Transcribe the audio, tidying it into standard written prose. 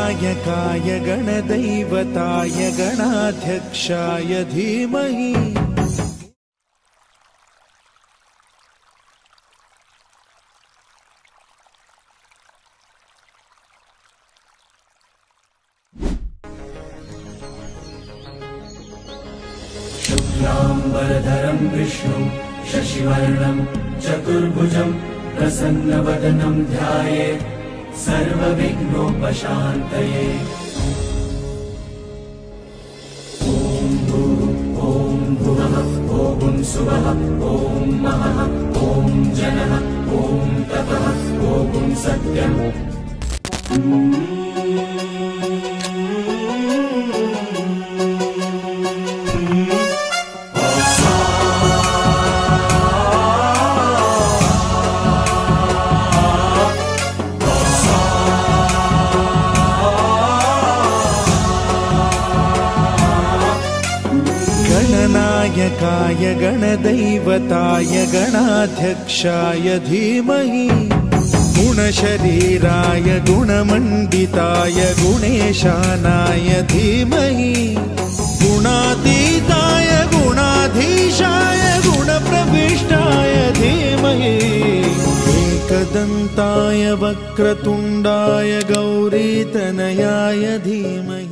गणनायकाय गणदैवताय गणाध्यक्षाय धीमहि। शुक्लाम्बरधरं विष्णुं शशिवर्णं चतुर्भुजं प्रसन्नवदनं ध्यायेत् सर्वविघ्नोपशान्तये। ॐ भुवः ॐ सुवः ॐ महः ॐ जनः ॐ तपः ॐ सत्यम्। गणनायकाय गणदैवताय गणाध्यक्षाय धीमहि। गुणशरीराय गुणमण्डिताय गुणेशानाय धीमहि। गुणातीताय गुणाधीशाय गुणप्रविष्टाय धीमहि। एकदन्ताय वक्रतुण्डाय गौरीतनयाय धीमहि।